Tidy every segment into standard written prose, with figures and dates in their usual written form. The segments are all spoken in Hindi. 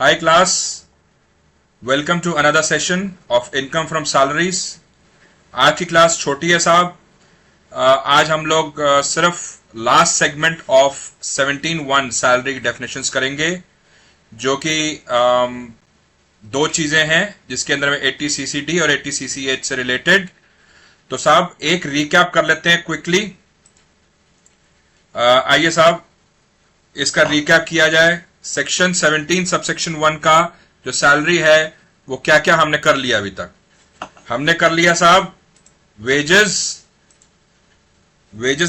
Hi class, welcome to another session of income from salaries। आज की क्लास छोटी है साहब। आज हम लोग सिर्फ लास्ट सेगमेंट ऑफ 17.1 सैलरी की डेफिनेशंस करेंगे, जो कि दो चीजें हैं जिसके अंदर में 80CCD और 80CCH से रिलेटेड। तो साहब एक रिकैप कर लेते हैं क्विकली। आइए साहब इसका रिकैप किया जाए। सेक्शन 17 सबसेक्शन 1 का जो सैलरी है वो क्या क्या हमने कर लिया अभी तक। हमने कर लिया साहब वेजेस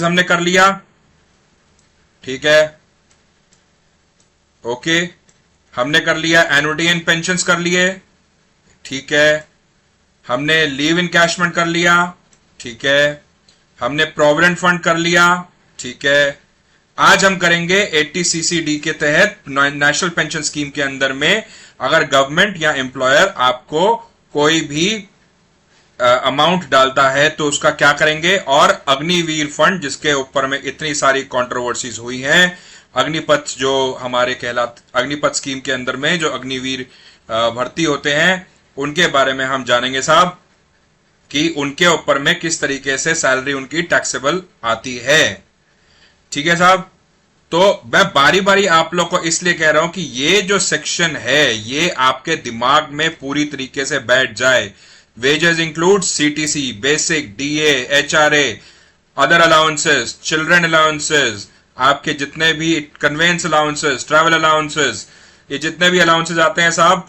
हमने कर लिया, ठीक है, ओके। हमने कर लिया एनुटी एंड पेंशंस कर लिए, ठीक है। हमने लीव इनकैशमेंट कर लिया, ठीक है। हमने प्रोविडेंट फंड कर लिया, ठीक है। आज हम करेंगे 80CCD के तहत नेशनल पेंशन स्कीम के अंदर में अगर गवर्नमेंट या एम्प्लॉयर आपको कोई भी अमाउंट डालता है तो उसका क्या करेंगे, और अग्निवीर फंड जिसके ऊपर में इतनी सारी कंट्रोवर्सीज हुई हैं। अग्निपथ जो हमारे अग्निपथ स्कीम के अंदर में जो अग्निवीर भर्ती होते हैं उनके बारे में हम जानेंगे साहब कि उनके ऊपर में किस तरीके से सैलरी उनकी टैक्सेबल आती है, ठीक है साहब। तो मैं बारी बारी आप लोग को इसलिए कह रहा हूं कि ये जो सेक्शन है ये आपके दिमाग में पूरी तरीके से बैठ जाए। Wages include CTC, basic, DA, HRA, other allowances, children allowances, आपके जितने भी कन्वेंस अलाउंसेस, ट्रैवल अलाउंसेस, ये जितने भी अलाउंसेस आते हैं साहब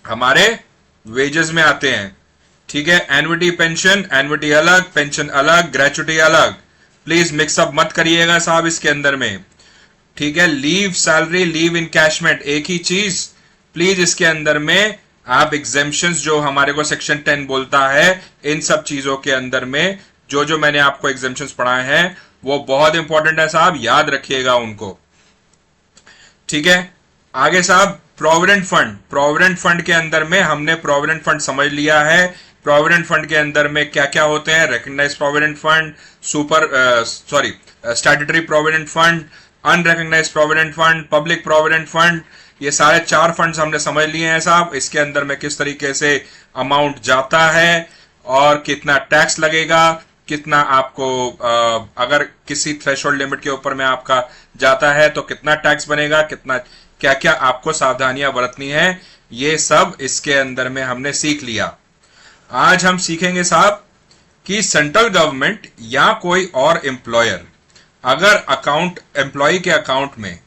हमारे वेजेस में आते हैं, ठीक है। एन्युटी पेंशन, एन्युटी अलग, पेंशन अलग, ग्रेचुटी अलग। प्लीज मिक्सअप मत करिएगा साहब इसके अंदर में, ठीक है। लीव सैलरी, लीव इनकैशमेंट एक ही चीज। प्लीज इसके अंदर में आप एग्जेम्पशंस जो हमारे को सेक्शन 10 बोलता है इन सब चीजों के अंदर में जो जो मैंने आपको एग्जेम्पशंस पढ़ाए हैं वो बहुत इंपॉर्टेंट है साहब, याद रखिएगा उनको, ठीक है। आगे साहब प्रोविडेंट फंड के अंदर में हमने प्रोविडेंट फंड समझ लिया है। प्रोविडेंट फंड के अंदर में क्या क्या होते हैं, recognised provident fund, statutory provident fund, unrecognised provident fund, public provident fund. ये सारे 4 फंड्स हमने समझ लिए हैं साहब। इसके अंदर में किस तरीके से अमाउंट जाता है और कितना टैक्स लगेगा, कितना आपको अगर किसी थ्रेशोल्ड लिमिट के ऊपर में आपका जाता है तो कितना टैक्स बनेगा, कितना क्या क्या आपको सावधानियां बरतनी है, ये सब इसके अंदर में हमने सीख लिया। आज हम सीखेंगे साहब कि सेंट्रल गवर्नमेंट या कोई और एम्प्लॉयर अगर एम्प्लॉय के अकाउंट में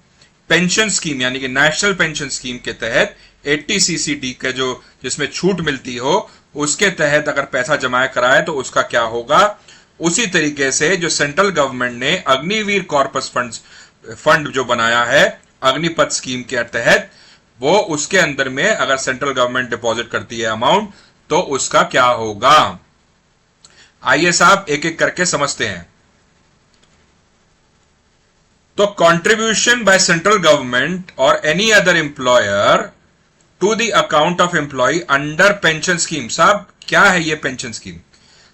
पेंशन स्कीम यानी कि नेशनल पेंशन स्कीम के तहत 80CCD के जो जिसमें छूट मिलती हो उसके तहत अगर पैसा जमा कराए तो उसका क्या होगा। उसी तरीके से जो सेंट्रल गवर्नमेंट ने अग्निवीर कॉर्पस फंड जो बनाया है अग्निपथ स्कीम के तहत, वो उसके अंदर में अगर सेंट्रल गवर्नमेंट डिपॉजिट करती है अमाउंट तो उसका क्या होगा। आइए साहब एक एक करके समझते हैं। तो कंट्रीब्यूशन बाय सेंट्रल गवर्नमेंट और any other employer to the account of employee under pension scheme. साहब क्या है ये पेंशन स्कीम?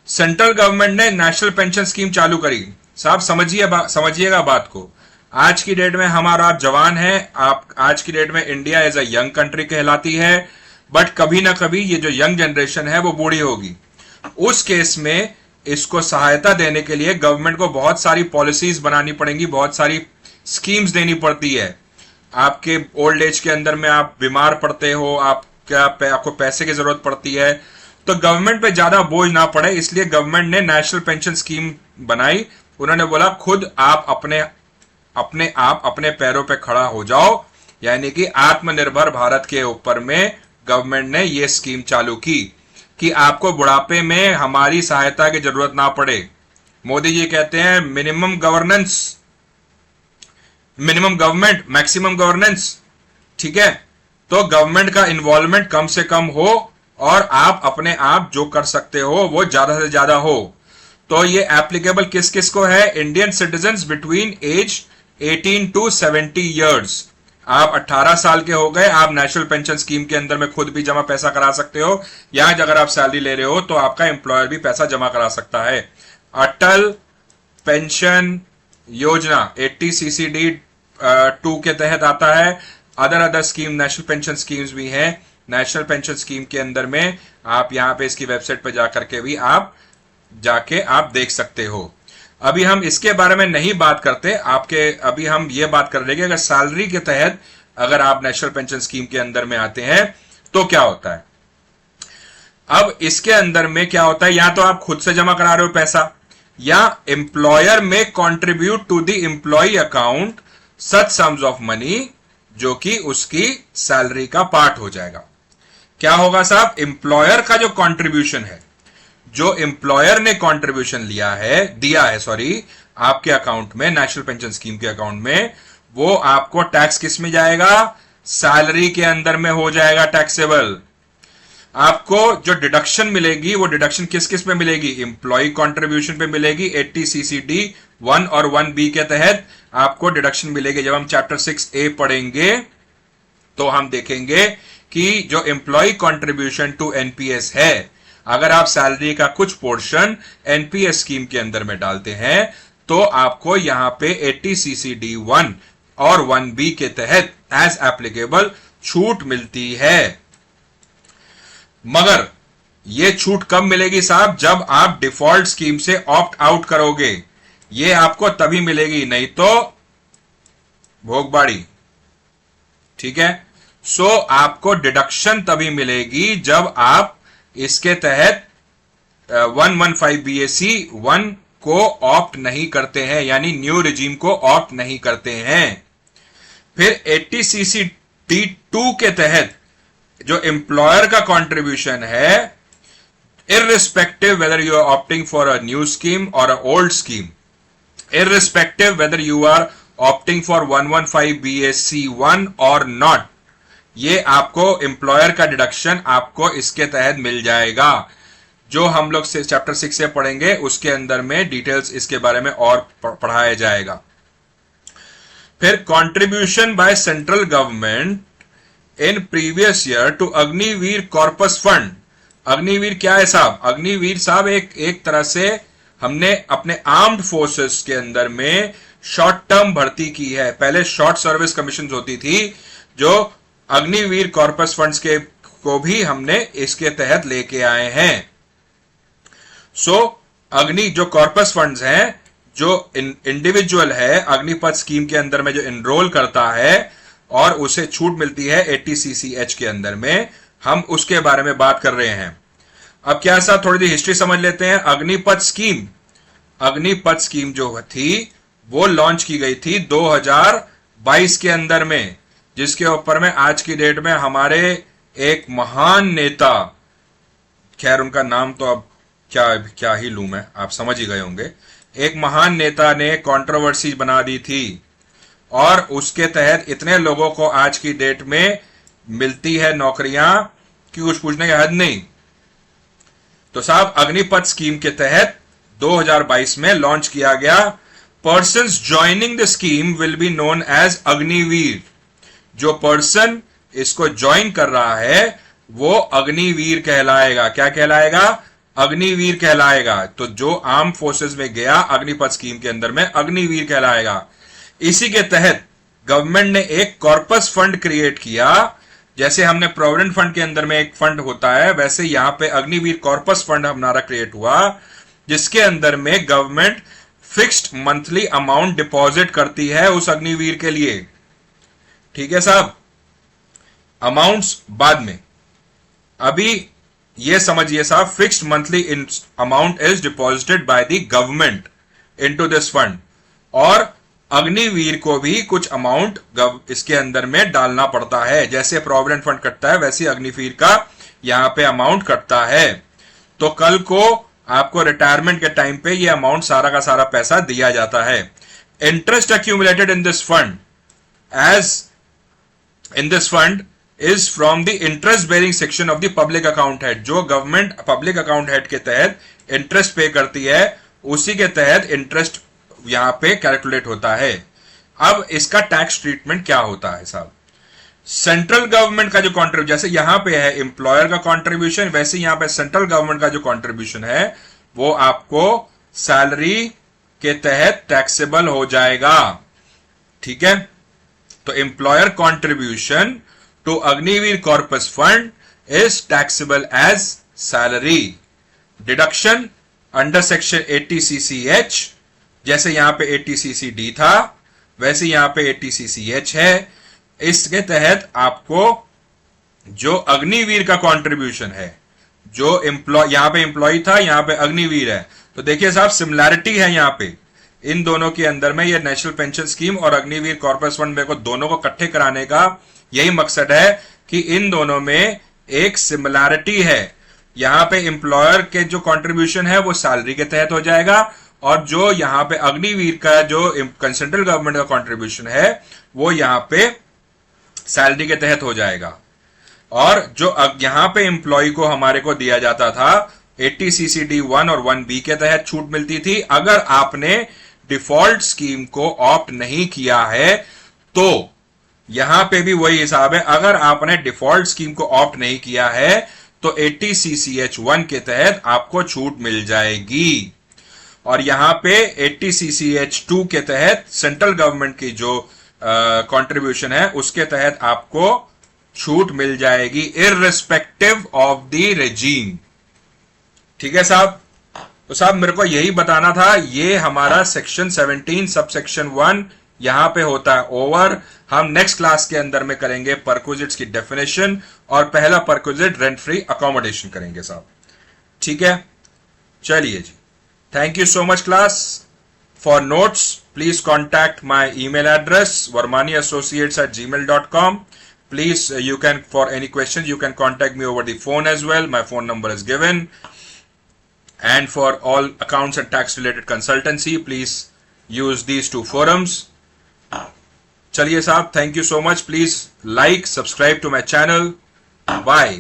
सेंट्रल गवर्नमेंट ने नेशनल पेंशन स्कीम चालू करी साहब। समझिएगा बात को। आज की डेट में हम और आप जवान हैं, आप आज की डेट में India as a young country कहलाती है, बट कभी ना कभी ये जो यंग जनरेशन है वो बूढ़ी होगी। उस केस में इसको सहायता देने के लिए गवर्नमेंट को बहुत सारी पॉलिसीज बनानी पड़ेंगी, बहुत सारी स्कीम्स देनी पड़ती है। आपके ओल्ड एज के अंदर में आप बीमार पड़ते हो, आपको पैसे की जरूरत पड़ती है, तो गवर्नमेंट पे ज्यादा बोझ ना पड़े इसलिए गवर्नमेंट ने नेशनल पेंशन स्कीम बनाई। उन्होंने बोला खुद आप अपने पैरों पे खड़ा हो जाओ, यानी कि आत्मनिर्भर भारत के ऊपर में गवर्नमेंट ने ये स्कीम चालू की कि आपको बुढ़ापे में हमारी सहायता की जरूरत ना पड़े। मोदी जी कहते हैं मिनिमम गवर्नमेंट मैक्सिमम गवर्नेंस, ठीक है। तो गवर्नमेंट का इन्वॉल्वमेंट कम से कम हो और आप अपने आप जो कर सकते हो वो ज्यादा से ज्यादा हो। तो ये एप्लीकेबल किस किस को है? Indian citizens between age 18 to 70 years. आप 18 साल के हो गए, आप नेशनल पेंशन स्कीम के अंदर में खुद भी जमा पैसा करा सकते हो, या अगर आप सैलरी ले रहे हो तो आपका एम्प्लॉयर भी पैसा जमा करा सकता है। अटल पेंशन योजना 80CCD 2 के तहत आता है। Other scheme, national pension schemes भी हैं। नेशनल पेंशन स्कीम के अंदर में आप यहां पे इसकी वेबसाइट पर जाकर के भी आप देख सकते हो। अभी हम इसके बारे में नहीं बात करते अभी हम ये बात कर रहे हैं कि अगर सैलरी के तहत अगर आप नेशनल पेंशन स्कीम के अंदर में आते हैं तो क्या होता है। अब इसके अंदर में क्या होता है, या तो आप खुद से जमा करा रहे हो पैसा, या एम्प्लॉयर में contribute to the employee account such sums of money, जो कि उसकी सैलरी का पार्ट हो जाएगा। क्या होगा साहब, एम्प्लॉयर का जो कंट्रीब्यूशन है, जो एम्प्लॉयर ने कंट्रीब्यूशन दिया है आपके अकाउंट में, नेशनल पेंशन स्कीम के अकाउंट में, वो आपको टैक्स किस में जाएगा, सैलरी के अंदर में हो जाएगा टैक्सेबल। आपको जो डिडक्शन मिलेगी वो डिडक्शन किस किस पे मिलेगी, एम्प्लॉय कंट्रीब्यूशन पे मिलेगी। 80 CCD 1 और 1B के तहत आपको डिडक्शन मिलेगी। जब हम चैप्टर 6A पढ़ेंगे तो हम देखेंगे कि जो एम्प्लॉय कंट्रीब्यूशन टू एनपीएस है, अगर आप सैलरी का कुछ पोर्शन एनपीएस स्कीम के अंदर में डालते हैं तो आपको यहां पे 80 CCD 1 और 1B के तहत एज एप्लीकेबल छूट मिलती है। मगर यह छूट कब मिलेगी साहब, जब आप डिफॉल्ट स्कीम से ऑप्ट आउट करोगे। यह आपको तभी मिलेगी, नहीं तो भोगबाड़ी। ठीक है, सो आपको डिडक्शन तभी मिलेगी जब आप इसके तहत 115 BAC 1 को ऑप्ट नहीं करते हैं, यानी न्यू रिजीम को ऑप्ट नहीं करते हैं। फिर 80 CCD 2 के तहत जो एम्प्लॉयर का कंट्रीब्यूशन है, irrespective whether you are opting for a new scheme or a old scheme, irrespective whether you are opting for 115 BAC 1 or not, ये आपको एम्प्लॉयर का डिडक्शन आपको इसके तहत मिल जाएगा। जो हम लोग चैप्टर 6 से पढ़ेंगे उसके अंदर में डिटेल्स इसके बारे में और पढ़ाया जाएगा। फिर contribution by central government in previous year to Agniveer corpus fund. Agniveer क्या है साहब, अग्निवीर साहब एक तरह से हमने अपने आर्म्ड फोर्सेस के अंदर में शॉर्ट टर्म भर्ती की है। पहले शॉर्ट सर्विस कमीशन होती थी, जो अग्निवीर कॉर्पस फंड्स के को भी हमने इसके तहत लेके आए हैं। अग्नि जो कॉर्पस फंड्स हैं, जो इंडिविजुअल है अग्निपथ स्कीम के अंदर में जो एनरोल करता है और उसे छूट मिलती है 80 CCH के अंदर में, हम उसके बारे में बात कर रहे हैं। अब क्या साहब, थोड़ी सी हिस्ट्री समझ लेते हैं। अग्निपथ स्कीम जो थी वो लॉन्च की गई थी 2022 के अंदर में, जिसके ऊपर में आज की डेट में हमारे एक महान नेता, खैर उनका नाम तो अब क्या ही लूं मैं, आप समझ ही गए होंगे, एक महान नेता ने कंट्रोवर्सी बना दी थी और उसके तहत इतने लोगों को आज की डेट में मिलती है नौकरियां कि कुछ पूछने की हद नहीं। तो साहब अग्निपथ स्कीम के तहत 2022 में लॉन्च किया गया। Persons joining the scheme will be known as Agniveer. जो पर्सन इसको ज्वाइन कर रहा है वो अग्निवीर कहलाएगा। क्या कहलाएगा, अग्निवीर कहलाएगा। तो जो आर्म फोर्सेस में गया अग्निपथ स्कीम के अंदर में अग्निवीर कहलाएगा। इसी के तहत गवर्नमेंट ने एक कॉर्पस फंड क्रिएट किया। जैसे हमने प्रोविडेंट फंड के अंदर में एक फंड होता है, वैसे यहां पे अग्निवीर कॉर्पस फंड हमारा क्रिएट हुआ, जिसके अंदर में government fixed monthly amount deposit करती है उस अग्निवीर के लिए। ठीक है साहब, अमाउंट्स बाद में, अभी ये समझिए साहब, fixed monthly amount is deposited by the government into this fund, और अग्निवीर को भी कुछ अमाउंट इसके अंदर में डालना पड़ता है। जैसे प्रोविडेंट फंड कटता है वैसे अग्निवीर का यहां पे अमाउंट कटता है। तो कल को आपको रिटायरमेंट के टाइम पे ये अमाउंट सारा का सारा पैसा दिया जाता है। Interest accumulated in this fund is from the interest bearing section of the public account head. जो गवर्नमेंट पब्लिक अकाउंट हेड के तहत इंटरेस्ट पे करती है, उसी के तहत इंटरेस्ट यहां पे कैलकुलेट होता है। अब इसका टैक्स ट्रीटमेंट क्या होता है साहब, सेंट्रल गवर्नमेंट का जो कॉन्ट्रीब्यूशन, जैसे यहां पे है एम्प्लॉयर का कॉन्ट्रीब्यूशन, वैसे यहां पे सेंट्रल गवर्नमेंट का जो कॉन्ट्रीब्यूशन है वो आपको सैलरी के तहत टैक्सेबल हो जाएगा। ठीक है, तो employer contribution to Agniveer corpus fund is taxable as salary. Deduction under section 80CCH, जैसे यहां पे 80CCD था वैसे यहां पे 80CCH है। इसके तहत आपको जो अग्निवीर का कंट्रीब्यूशन है, जो यहां पे एम्प्लॉय था यहां पे अग्निवीर है, तो देखिए साहब सिमिलैरिटी है यहां पे इन दोनों के अंदर में। ये नेशनल पेंशन स्कीम और अग्निवीर कॉर्पस फंड मेरे को दोनों को इकट्ठे कराने का यही मकसद है कि इन दोनों में एक सिमिलैरिटी है। यहां पे एम्प्लॉयर के जो कंट्रीब्यूशन है वो सैलरी के तहत हो जाएगा, और जो यहां पे अग्निवीर का जो सेंट्रल गवर्नमेंट का कंट्रीब्यूशन है वो यहां पे सैलरी के तहत हो जाएगा। और जो यहां पे एम्प्लॉय को हमारे को दिया जाता था 80CCD 1 और 1B के तहत छूट मिलती थी। अगर आपने डिफॉल्ट स्कीम को ऑप्ट नहीं किया है तो यहां पे भी वही हिसाब है, अगर आपने डिफॉल्ट स्कीम को ऑप्ट नहीं किया है तो 80CCH 1 के तहत आपको छूट मिल जाएगी। और यहां पे 80CCH 2 के तहत सेंट्रल गवर्नमेंट की जो कंट्रीब्यूशन है उसके तहत आपको छूट मिल जाएगी इररिस्पेक्टिव ऑफ द रेजीम। ठीक है साहब? तो साहब मेरे को यही बताना था। ये हमारा सेक्शन 17 सबसेक्शन 1 यहां पे होता है ओवर। हम नेक्स्ट क्लास के अंदर में करेंगे परक्विजिट्स की डेफिनेशन, और पहला परक्विजिट रेंट फ्री अकोमोडेशन करेंगे साहब। ठीक है, चलिए जी, thank you so much class. For notes please contact my email address varmaniassociates@gmail.com. Please, you can, for any questions, you can contact me over the phone as well. My phone number is given. And for all accounts and tax related consultancy, please use these two forums. चलिए साहब, thank you so much. Please like, subscribe to my channel. Bye.